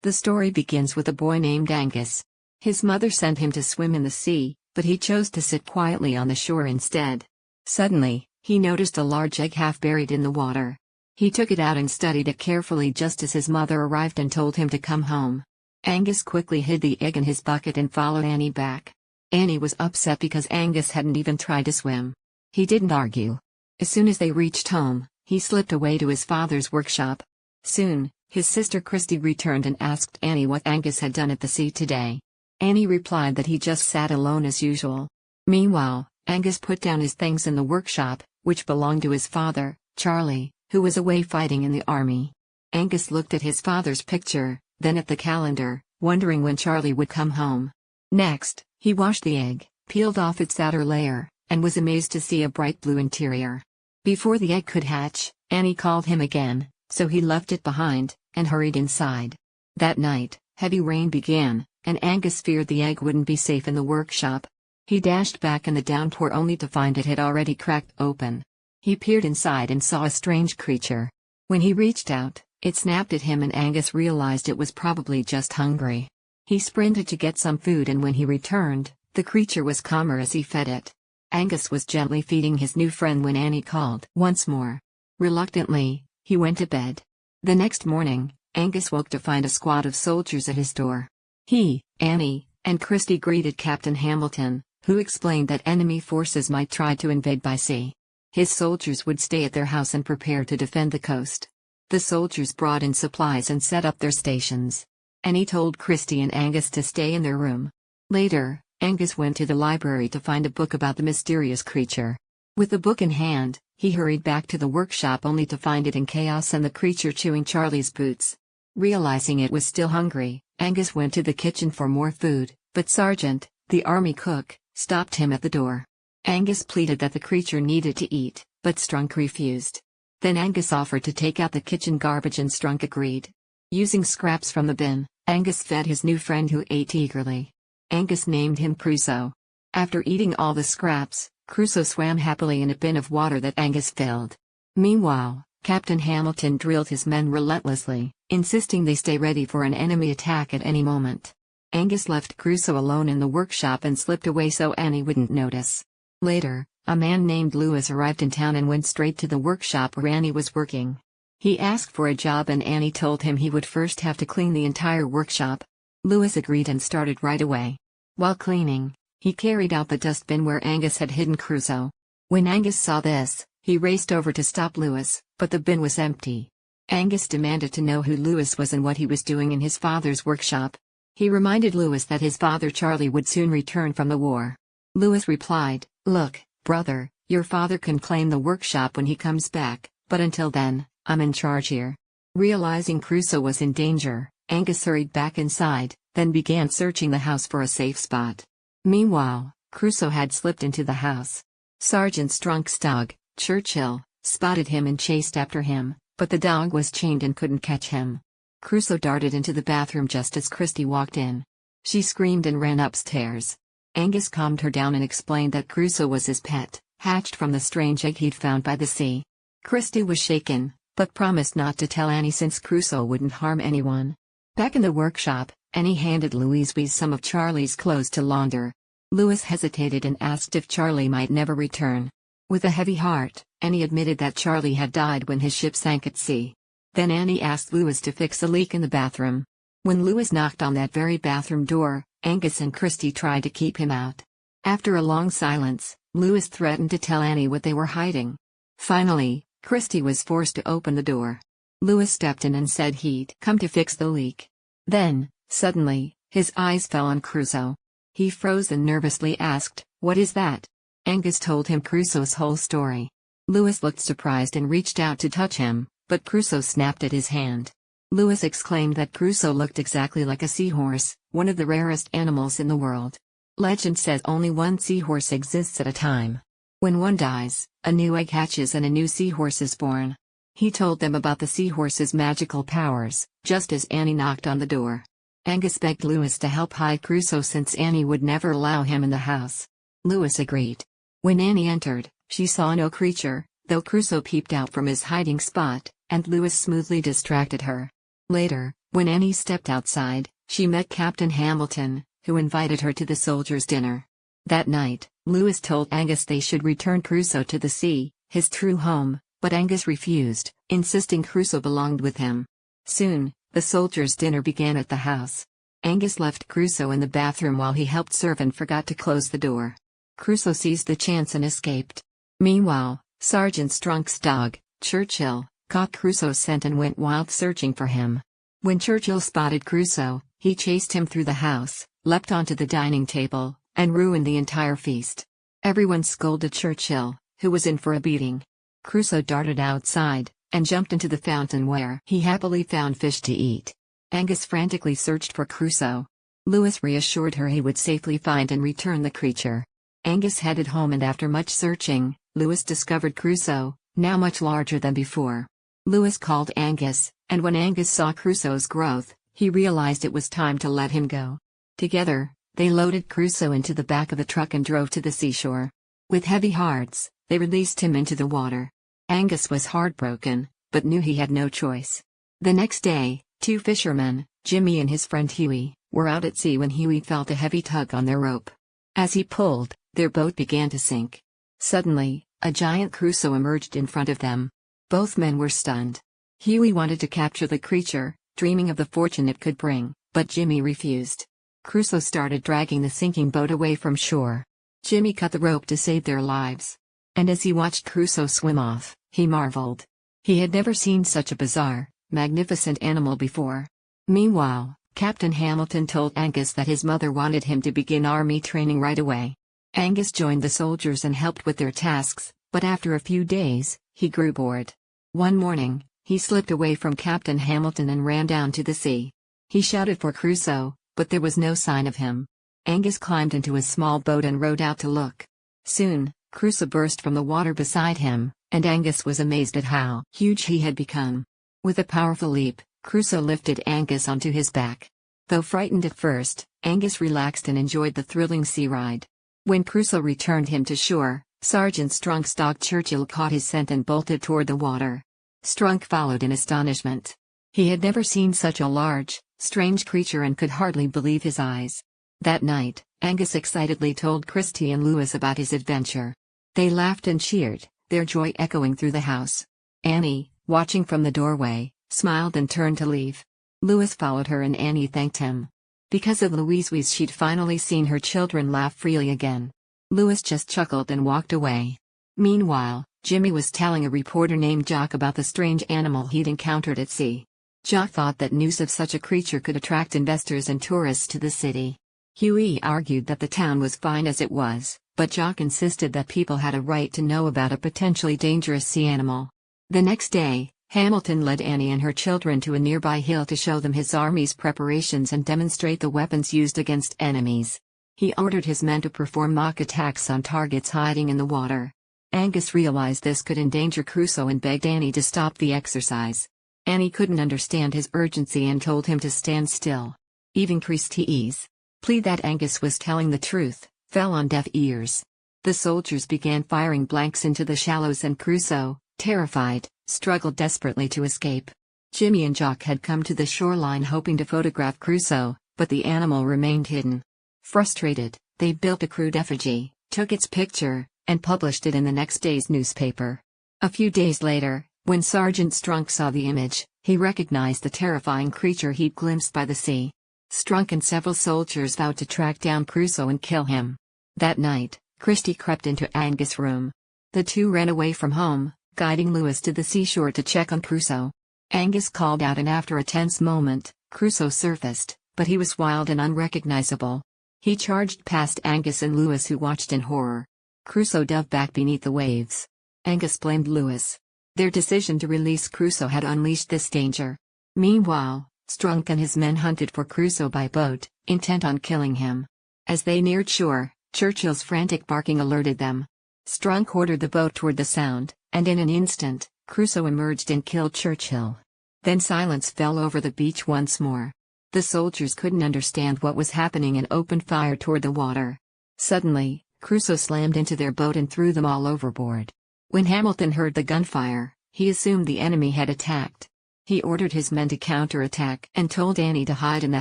The story begins with a boy named Angus. His mother sent him to swim in the sea, but he chose to sit quietly on the shore instead. Suddenly, he noticed a large egg half buried in the water. He took it out and studied it carefully just as his mother arrived and told him to come home. Angus quickly hid the egg in his bucket and followed Annie back. Annie was upset because Angus hadn't even tried to swim. He didn't argue. As soon as they reached home, he slipped away to his father's workshop. Soon, his sister Christy returned and asked Annie what Angus had done at the sea today. Annie replied that he just sat alone as usual. Meanwhile, Angus put down his things in the workshop, which belonged to his father, Charlie, who was away fighting in the army. Angus looked at his father's picture, then at the calendar, wondering when Charlie would come home. Next, he washed the egg, peeled off its outer layer, and was amazed to see a bright blue interior. Before the egg could hatch, Annie called him again, so he left it behind, and hurried inside. That night, heavy rain began, and Angus feared the egg wouldn't be safe in the workshop. He dashed back in the downpour only to find it had already cracked open. He peered inside and saw a strange creature. When he reached out, it snapped at him and Angus realized it was probably just hungry. He sprinted to get some food and when he returned, the creature was calmer as he fed it. Angus was gently feeding his new friend when Annie called once more. Reluctantly, he went to bed. The next morning, Angus woke to find a squad of soldiers at his door. He, Annie, and Christy greeted Captain Hamilton, who explained that enemy forces might try to invade by sea. His soldiers would stay at their house and prepare to defend the coast. The soldiers brought in supplies and set up their stations. Annie told Christy and Angus to stay in their room. Later, Angus went to the library to find a book about the mysterious creature. With the book in hand, he hurried back to the workshop only to find it in chaos and the creature chewing Charlie's boots. Realizing it was still hungry, Angus went to the kitchen for more food, but Sergeant, the army cook, stopped him at the door. Angus pleaded that the creature needed to eat, but Strunk refused. Then Angus offered to take out the kitchen garbage and Strunk agreed. Using scraps from the bin, Angus fed his new friend who ate eagerly. Angus named him Crusoe. After eating all the scraps, Crusoe swam happily in a bin of water that Angus filled. Meanwhile, Captain Hamilton drilled his men relentlessly, insisting they stay ready for an enemy attack at any moment. Angus left Crusoe alone in the workshop and slipped away so Annie wouldn't notice. Later, a man named Lewis arrived in town and went straight to the workshop where Annie was working. He asked for a job and Annie told him he would first have to clean the entire workshop. Lewis agreed and started right away. While cleaning, he carried out the dustbin where Angus had hidden Crusoe. When Angus saw this, he raced over to stop Lewis, but the bin was empty. Angus demanded to know who Lewis was and what he was doing in his father's workshop. He reminded Lewis that his father Charlie would soon return from the war. Lewis replied, "Look, brother, your father can claim the workshop when he comes back, but until then, I'm in charge here." Realizing Crusoe was in danger, Angus hurried back inside, then began searching the house for a safe spot. Meanwhile, Crusoe had slipped into the house. Sergeant Strunk's dog, Churchill, spotted him and chased after him, but the dog was chained and couldn't catch him. Crusoe darted into the bathroom just as Christy walked in. She screamed and ran upstairs. Angus calmed her down and explained that Crusoe was his pet, hatched from the strange egg he'd found by the sea. Christy was shaken, but promised not to tell Annie since Crusoe wouldn't harm anyone. Back in the workshop, Annie handed Louise some of Charlie's clothes to launder. Louis hesitated and asked if Charlie might never return. With a heavy heart, Annie admitted that Charlie had died when his ship sank at sea. Then Annie asked Louis to fix a leak in the bathroom. When Louis knocked on that very bathroom door, Angus and Christy tried to keep him out. After a long silence, Louis threatened to tell Annie what they were hiding. Finally, Christy was forced to open the door. Louis stepped in and said he'd come to fix the leak. Then, suddenly, his eyes fell on Crusoe. He froze and nervously asked, "What is that?" Angus told him Crusoe's whole story. Louis looked surprised and reached out to touch him, but Crusoe snapped at his hand. Louis exclaimed that Crusoe looked exactly like a seahorse, one of the rarest animals in the world. Legend says only one seahorse exists at a time. When one dies, a new egg hatches and a new seahorse is born. He told them about the seahorse's magical powers, just as Annie knocked on the door. Angus begged Louis to help hide Crusoe since Annie would never allow him in the house. Louis agreed. When Annie entered, she saw no creature, though Crusoe peeped out from his hiding spot, and Louis smoothly distracted her. Later, when Annie stepped outside, she met Captain Hamilton, who invited her to the soldiers' dinner. That night, Lewis told Angus they should return Crusoe to the sea, his true home, but Angus refused, insisting Crusoe belonged with him. Soon, the soldiers' dinner began at the house. Angus left Crusoe in the bathroom while he helped serve and forgot to close the door. Crusoe seized the chance and escaped. Meanwhile, Sergeant Strunk's dog, Churchill, caught Crusoe's scent and went wild searching for him. When Churchill spotted Crusoe, he chased him through the house, leapt onto the dining table, and ruined the entire feast. Everyone scolded Churchill, who was in for a beating. Crusoe darted outside, and jumped into the fountain where he happily found fish to eat. Angus frantically searched for Crusoe. Lewis reassured her he would safely find and return the creature. Angus headed home and after much searching, Lewis discovered Crusoe, now much larger than before. Lewis called Angus, and when Angus saw Crusoe's growth, he realized it was time to let him go. Together, they loaded Crusoe into the back of the truck and drove to the seashore. With heavy hearts, they released him into the water. Angus was heartbroken, but knew he had no choice. The next day, two fishermen, Jimmy and his friend Huey, were out at sea when Huey felt a heavy tug on their rope. As he pulled, their boat began to sink. Suddenly, a giant Crusoe emerged in front of them. Both men were stunned. Huey wanted to capture the creature, dreaming of the fortune it could bring, but Jimmy refused. Crusoe started dragging the sinking boat away from shore. Jimmy cut the rope to save their lives. And as he watched Crusoe swim off, he marveled. He had never seen such a bizarre, magnificent animal before. Meanwhile, Captain Hamilton told Angus that his mother wanted him to begin army training right away. Angus joined the soldiers and helped with their tasks, but after a few days, he grew bored. One morning, he slipped away from Captain Hamilton and ran down to the sea. He shouted for Crusoe, but there was no sign of him. Angus climbed into a small boat and rowed out to look. Soon, Crusoe burst from the water beside him, and Angus was amazed at how huge he had become. With a powerful leap, Crusoe lifted Angus onto his back. Though frightened at first, Angus relaxed and enjoyed the thrilling sea ride. When Crusoe returned him to shore, Sergeant Strunk's dog Churchill caught his scent and bolted toward the water. Strunk followed in astonishment. He had never seen such a large, strange creature and could hardly believe his eyes. That night, Angus excitedly told Christie and Lewis about his adventure. They laughed and cheered, their joy echoing through the house. Annie, watching from the doorway, smiled and turned to leave. Lewis followed her and Annie thanked him. Because of Louise, she'd finally seen her children laugh freely again. Lewis just chuckled and walked away. Meanwhile, Jimmy was telling a reporter named Jock about the strange animal he'd encountered at sea. Jock thought that news of such a creature could attract investors and tourists to the city. Huey argued that the town was fine as it was, but Jock insisted that people had a right to know about a potentially dangerous sea animal. The next day, Hamilton led Annie and her children to a nearby hill to show them his army's preparations and demonstrate the weapons used against enemies. He ordered his men to perform mock attacks on targets hiding in the water. Angus realized this could endanger Crusoe and begged Annie to stop the exercise. Annie couldn't understand his urgency and told him to stand still. Even Christie's plea that Angus was telling the truth fell on deaf ears. The soldiers began firing blanks into the shallows and Crusoe, terrified, struggled desperately to escape. Jimmy and Jock had come to the shoreline hoping to photograph Crusoe, but the animal remained hidden. Frustrated, they built a crude effigy, took its picture, and published it in the next day's newspaper. A few days later, when Sergeant Strunk saw the image, he recognized the terrifying creature he'd glimpsed by the sea. Strunk and several soldiers vowed to track down Crusoe and kill him. That night, Christie crept into Angus' room. The two ran away from home, guiding Lewis to the seashore to check on Crusoe. Angus called out and after a tense moment, Crusoe surfaced, but he was wild and unrecognizable. He charged past Angus and Lewis who watched in horror. Crusoe dove back beneath the waves. Angus blamed Lewis. Their decision to release Crusoe had unleashed this danger. Meanwhile, Strunk and his men hunted for Crusoe by boat, intent on killing him. As they neared shore, Churchill's frantic barking alerted them. Strunk ordered the boat toward the sound, and in an instant, Crusoe emerged and killed Churchill. Then silence fell over the beach once more. The soldiers couldn't understand what was happening and opened fire toward the water. Suddenly, Crusoe slammed into their boat and threw them all overboard. When Hamilton heard the gunfire, he assumed the enemy had attacked. He ordered his men to counterattack and told Annie to hide in the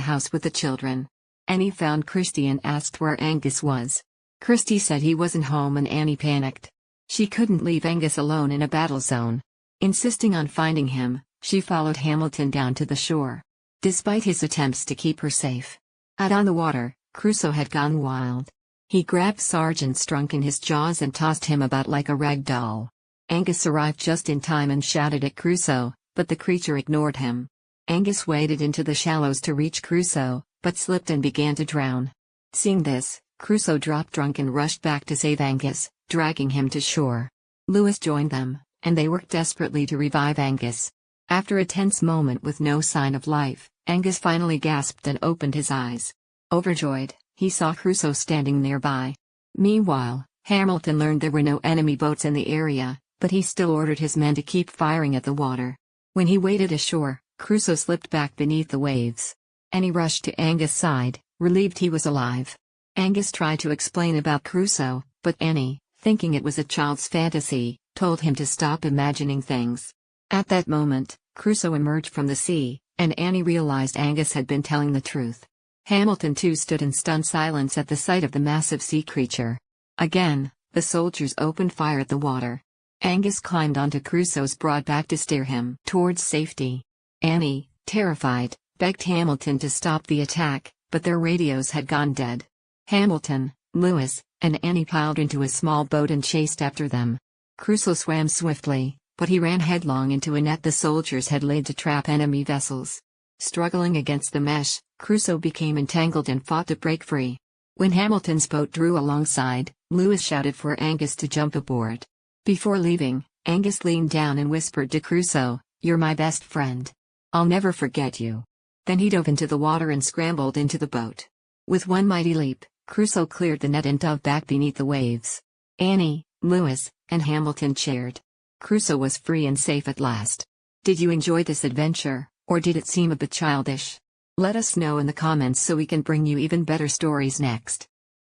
house with the children. Annie found Christy and asked where Angus was. Christy said he wasn't home and Annie panicked. She couldn't leave Angus alone in a battle zone. Insisting on finding him, she followed Hamilton down to the shore. Despite his attempts to keep her safe, out on the water, Crusoe had gone wild. He grabbed Sergeant Strunk in his jaws and tossed him about like a rag doll. Angus arrived just in time and shouted at Crusoe, but the creature ignored him. Angus waded into the shallows to reach Crusoe, but slipped and began to drown. Seeing this, Crusoe dropped drunk and rushed back to save Angus, dragging him to shore. Lewis joined them, and they worked desperately to revive Angus. After a tense moment with no sign of life, Angus finally gasped and opened his eyes. Overjoyed, he saw Crusoe standing nearby. Meanwhile, Hamilton learned there were no enemy boats in the area, but he still ordered his men to keep firing at the water. When he waded ashore, Crusoe slipped back beneath the waves. Annie rushed to Angus' side, relieved he was alive. Angus tried to explain about Crusoe, but Annie, thinking it was a child's fantasy, told him to stop imagining things. At that moment, Crusoe emerged from the sea, and Annie realized Angus had been telling the truth. Hamilton too stood in stunned silence at the sight of the massive sea creature. Again, the soldiers opened fire at the water. Angus climbed onto Crusoe's broad back to steer him towards safety. Annie, terrified, begged Hamilton to stop the attack, but their radios had gone dead. Hamilton, Lewis, and Annie piled into a small boat and chased after them. Crusoe swam swiftly, but he ran headlong into a net the soldiers had laid to trap enemy vessels. Struggling against the mesh, Crusoe became entangled and fought to break free. When Hamilton's boat drew alongside, Lewis shouted for Angus to jump aboard. Before leaving, Angus leaned down and whispered to Crusoe, "You're my best friend. I'll never forget you." Then he dove into the water and scrambled into the boat. With one mighty leap, Crusoe cleared the net and dove back beneath the waves. Annie, Lewis, and Hamilton cheered. Crusoe was free and safe at last. Did you enjoy this adventure, or did it seem a bit childish? Let us know in the comments so we can bring you even better stories next.